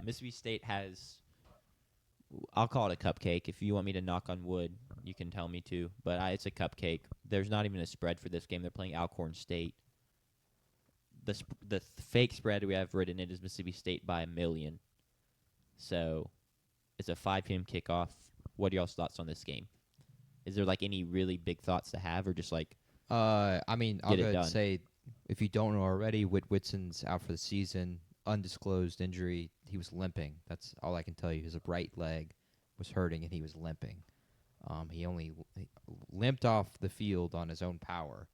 Mississippi State has, I'll call it a cupcake. If you want me to knock on wood, you can tell me to. But it's a cupcake. There's not even a spread for this game. They're playing Alcorn State. The fake spread we have written in is Mississippi State by 1 million. So it's a 5 p.m. kickoff. What are y'all's thoughts on this game? Is there like any really big thoughts to have, or just like I mean, I'll get go it ahead and done? say, if you don't know already, Whitson's out for the season. Undisclosed injury. He was limping. That's all I can tell you. His right leg was hurting, and he was limping. He only limped off the field on his own power.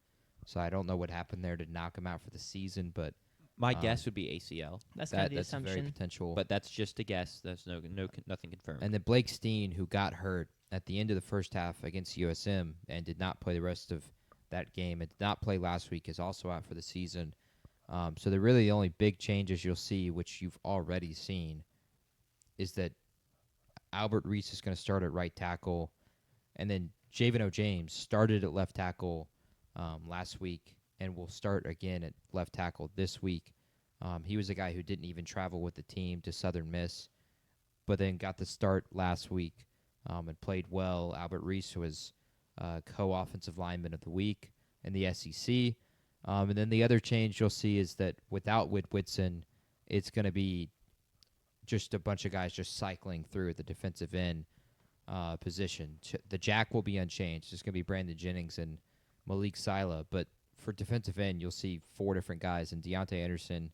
So I don't know what happened there to knock him out for the season, but My guess would be ACL, That's kind of the that's a very assumption. potential. but that's just a guess. That's nothing confirmed. And then Blake Steen, who got hurt at the end of the first half against USM and did not play the rest of that game and did not play last week, is also out for the season. So the really only big changes you'll see, which you've already seen, is that Albert Reese is going to start at right tackle, and then Javen O'James started at left tackle last week and will start again at left tackle this week. He was a guy who didn't even travel with the team to Southern Miss, but then got the start last week and played well. Albert Reese was co-offensive lineman of the week in the SEC. And then the other change you'll see is that without Whitson, it's going to be just a bunch of guys just cycling through at the defensive end position. The jack will be unchanged. It's going to be Brandon Jennings and Malik Sila. But for defensive end, you'll see 4 different guys in Deontay Anderson,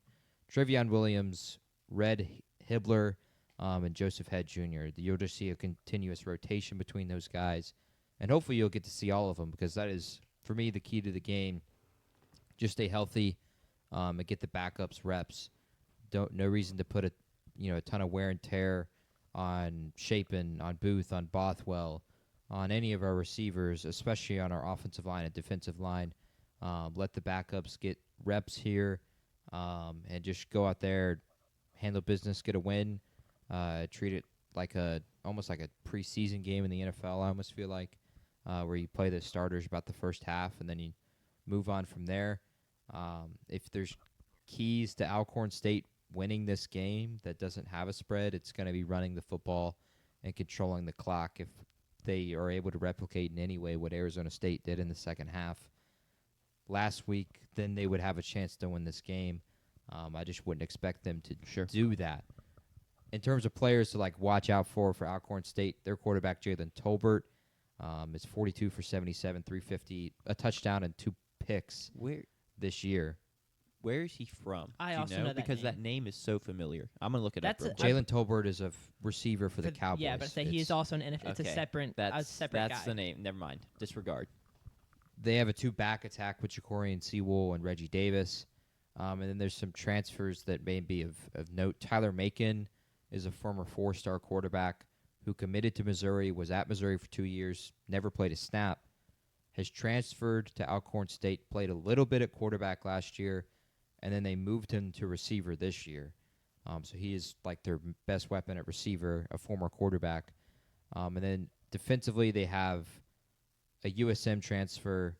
Trevion Williams, Red Hibbler, and Joseph Head Jr. You'll just see a continuous rotation between those guys. And hopefully you'll get to see all of them, because that is, for me, the key to the game. Just stay healthy and get the backups reps. No reason to put a ton of wear and tear on Chapin, on Booth, on Bothwell, on any of our receivers, especially on our offensive line and defensive line. Let the backups get reps here and just go out there, handle business, get a win. Treat it like almost like a preseason game in the NFL, I almost feel like, where you play the starters about the first half and then you move on from there. If there's keys to Alcorn State winning this game that doesn't have a spread, it's going to be running the football and controlling the clock. If they are able to replicate in any way what Arizona State did in the second half last week, then they would have a chance to win this game. I just wouldn't expect them to do that. In terms of players to watch out for Alcorn State, their quarterback Jalen Tolbert is 42 for 77, 350, a touchdown and 2 picks this year. Where is he from? I Do you also know that because name. that name is so familiar. I'm gonna look it That's up. a- Real quick. Jalen Tolbert is a receiver for the Cowboys. Yeah, but he is also an NFL. It's a Okay. separate That's guy. the name. Never mind. Disregard. They have a 2-back attack with Jacorian Sewell and Reggie Davis. And then there's some transfers that may be of note. Tyler Macon is a former 4-star quarterback who committed to Missouri, was at Missouri for 2 years, never played a snap, has transferred to Alcorn State, played a little bit at quarterback last year, and then they moved him to receiver this year. So he is their best weapon at receiver, a former quarterback. And then defensively they have a USM transfer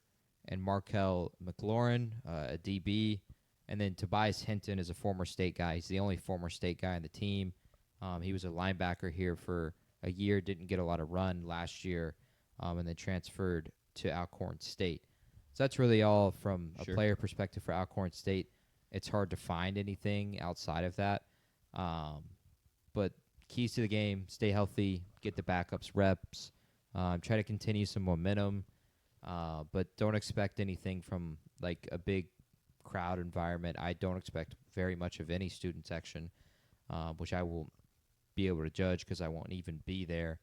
and Markel McLaurin, a DB. And then Tobias Hinton is a former state guy. He's the only former state guy on the team. He was a linebacker here for a year, didn't get a lot of run last year, and then transferred to Alcorn State. So that's really all from a player perspective for Alcorn State. It's hard to find anything outside of that. But keys to the game, stay healthy, get the backups reps, try to continue some momentum, but don't expect anything from a big crowd environment. I don't expect very much of any student section, which I will be able to judge because I won't even be there.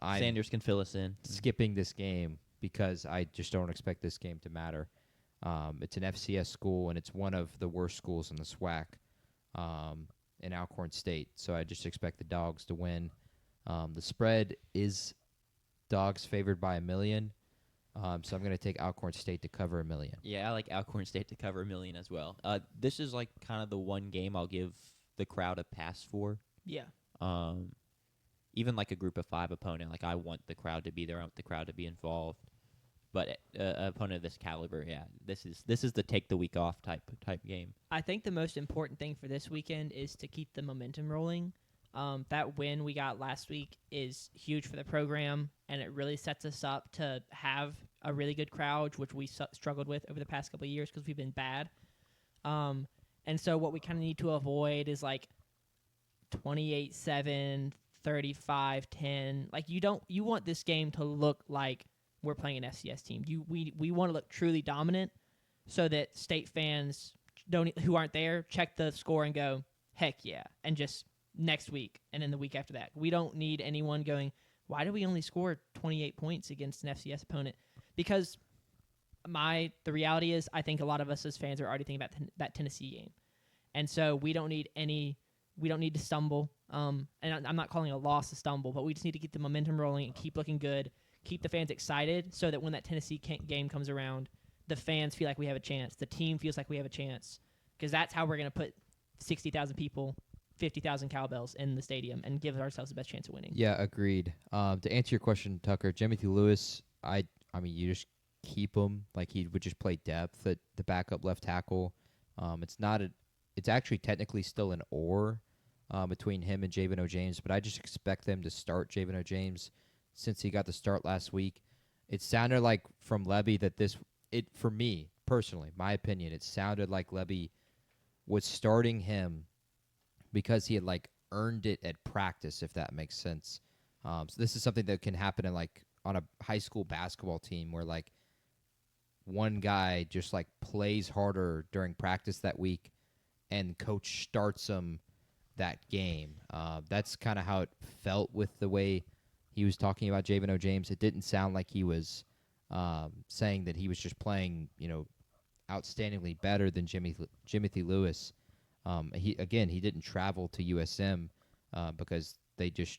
Sanders can fill us in. Skipping this game because I just don't expect this game to matter. It's an FCS school, and it's one of the worst schools in the SWAC in Alcorn State. So I just expect the Dogs to win. The spread is Dogs favored by 1 million. So I'm going to take Alcorn State to cover 1 million. Yeah, I like Alcorn State to cover 1 million as well. This is kind of the one game I'll give the crowd a pass for. Yeah. Even a group of 5 opponent. I want the crowd to be there. I want the crowd to be involved. But opponent of this caliber, yeah, this is the take the week off type game. I think the most important thing for this weekend is to keep the momentum rolling. That win we got last week is huge for the program, and it really sets us up to have a really good crowd, which we struggled with over the past couple of years because we've been bad. And so what we kind of need to avoid is like 28-7, 35-10. Like you want this game to look like we're playing an FCS team. We want to look truly dominant, so that state fans who aren't there check the score and go, heck yeah, and just next week and then the week after that. We don't need anyone going, why did we only score 28 points against an FCS opponent? Because the reality is, I think a lot of us as fans are already thinking about that Tennessee game, and so we don't need to stumble. And I'm not calling a loss a stumble, but we just need to keep the momentum rolling and keep looking good. Keep the fans excited so that when that Tennessee game comes around, the fans feel like we have a chance. The team feels like we have a chance, because that's how we're going to put 60,000 people, 50,000 cowbells in the stadium and give ourselves the best chance of winning. Yeah, agreed. To answer your question, Tucker, Timothy Lewis, I mean, you just keep him. Like, he would just play depth at the backup left tackle. It's actually technically still an or between him and Javen O'James, but I just expect them to start Javen O'James since he got the start last week. It sounded like from Levy that for me personally, my opinion, it sounded like Levy was starting him because he had like earned it at practice, if that makes sense. So this is something that can happen on a high school basketball team where like one guy just like plays harder during practice that week and coach starts him that game. That's kind of how it felt with the way he was talking about Javen O'James. It didn't sound like he was saying that he was just playing, outstandingly better than Jimothy Lewis. He didn't travel to USM because they just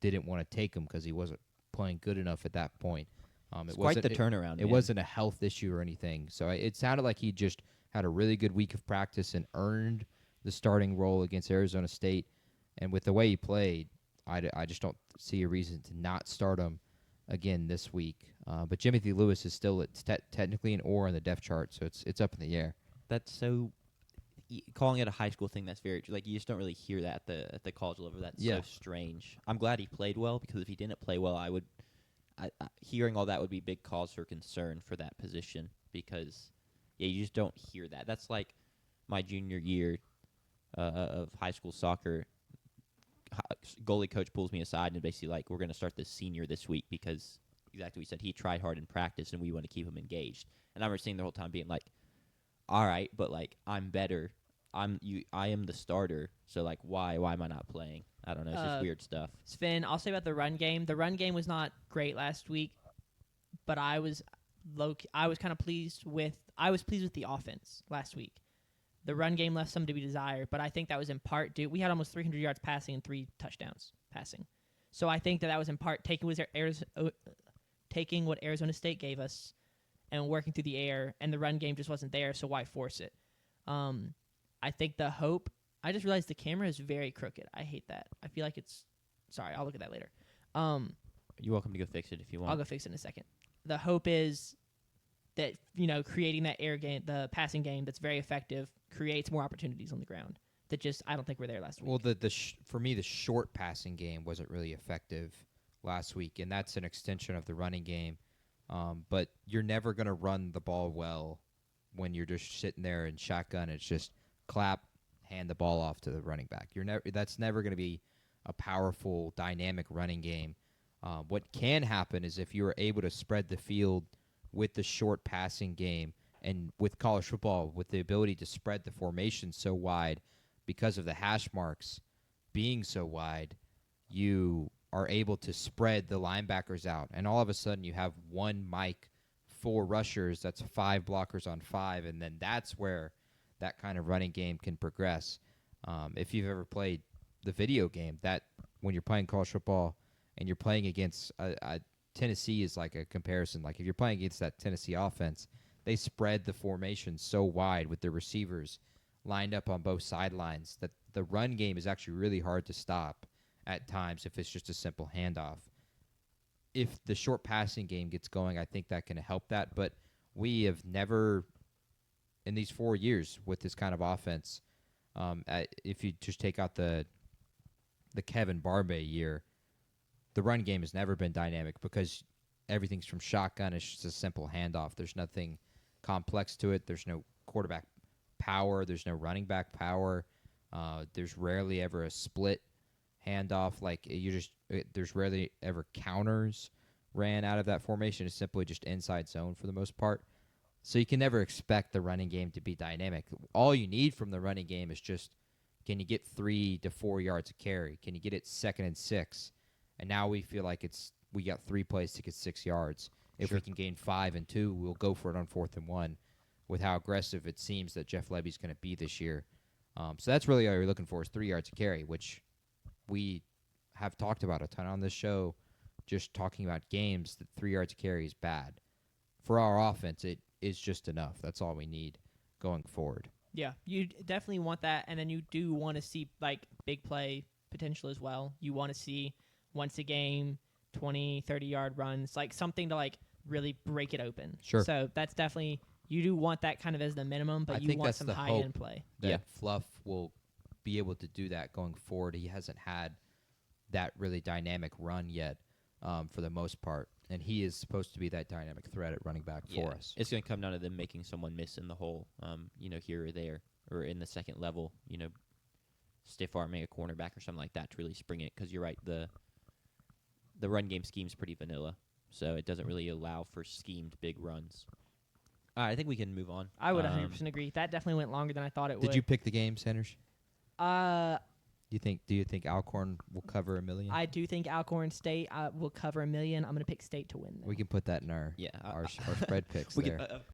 didn't want to take him because he wasn't playing good enough at that point. It's quite the turnaround. It wasn't a health issue or anything. So it sounded like he just had a really good week of practice and earned the starting role against Arizona State. And with the way he played, I just don't see a reason to not start him again this week. But Jimothy Lewis is still technically an or on the depth chart, so it's up in the air. That's so. Calling it a high school thing, that's very like you just don't really hear that at the college level. That's so strange. I'm glad he played well, because if he didn't play well, hearing all that would be big cause for concern for that position, because you just don't hear that. That's like my junior year of high school soccer. Goalie coach pulls me aside and basically like, we're going to start this senior this week because exactly what he said. He tried hard in practice and we want to keep him engaged. And I remember seeing the whole time being like, all right, but like I'm better. I am the starter. So like why am I not playing? I don't know. It's just weird stuff. Sven, I'll say about the run game. The run game was not great last week, but I was kind of pleased with the offense last week. The run game left some to be desired, but I think that was in part due. We had almost 300 yards passing and 3 touchdowns passing. So I think that was in part taking what Arizona State gave us and working through the air, and the run game just wasn't there, so why force it? I think the hope – I just realized the camera is very crooked. I hate that. I feel like it's – sorry, I'll look at that later. You're welcome to go fix it if you want. I'll go fix it in a second. The hope is that, creating that air game, the passing game that's very effective, creates more opportunities on the ground that just I don't think were there last week. Well, for me, the short passing game wasn't really effective last week, and that's an extension of the running game. But you're never going to run the ball well when you're just sitting there in shotgun. It's just clap, hand the ball off to the running back. That's never going to be a powerful, dynamic running game. What can happen is if you are able to spread the field with the short passing game, and with college football, with the ability to spread the formation so wide because of the hash marks being so wide, you are able to spread the linebackers out. And all of a sudden you have one Mike, 4 rushers, that's 5 blockers on 5, and then that's where that kind of running game can progress. If you've ever played the video game, that when you're playing college football and you're playing against Tennessee is like a comparison. Like if you're playing against that Tennessee offense, they spread the formation so wide with the receivers lined up on both sidelines that the run game is actually really hard to stop at times if it's just a simple handoff. if the short passing game gets going, I think that can help that. But we have never, in these 4 years with this kind of offense, if you just take out the Kevin Barbay year, the run game has never been dynamic because everything's from shotgun. It's just a simple handoff. There's nothing complex to it. There's no quarterback power. There's no running back power. There's rarely ever a split handoff. There's rarely ever counters ran out of that formation. It's simply just inside zone for the most part. So you can never expect the running game to be dynamic. All you need from the running game is just, can you get 3 to 4 yards of carry? Can you get it 2nd and 6? And now we feel like we got 3 plays to get 6 yards. If we can gain 5 and 2, we'll go for it on 4th and 1 with how aggressive it seems that Jeff Levy's going to be this year. So that's really all you're looking for is 3 yards of carry, which we have talked about a ton on this show, just talking about games that 3 yards of carry is bad. For our offense, it is just enough. That's all we need going forward. Yeah, you definitely want that, and then you do want to see like big play potential as well. You want to see once a game 20, 30-yard runs, like something to like really break it open. Sure. So that's definitely, you do want that kind of as the minimum, but I you think want that's some the high-end play. That Fluff will be able to do that going forward. He hasn't had that really dynamic run yet for the most part, and he is supposed to be that dynamic threat at running back for us. It's going to come down to them making someone miss in the hole, here or there, or in the second level, stiff arming a cornerback or something like that to really spring it. Because you're right, the run game scheme's pretty vanilla, so it doesn't really allow for schemed big runs. All right, I think we can move on. I would 100% agree. That definitely went longer than I thought it would. Did you pick the game, Sanders? Uh, Do you think Alcorn will cover 1 million? I do think Alcorn State will cover 1 million. I'm going to pick State to win. We can put that in our Yeah, our spread picks we there. can,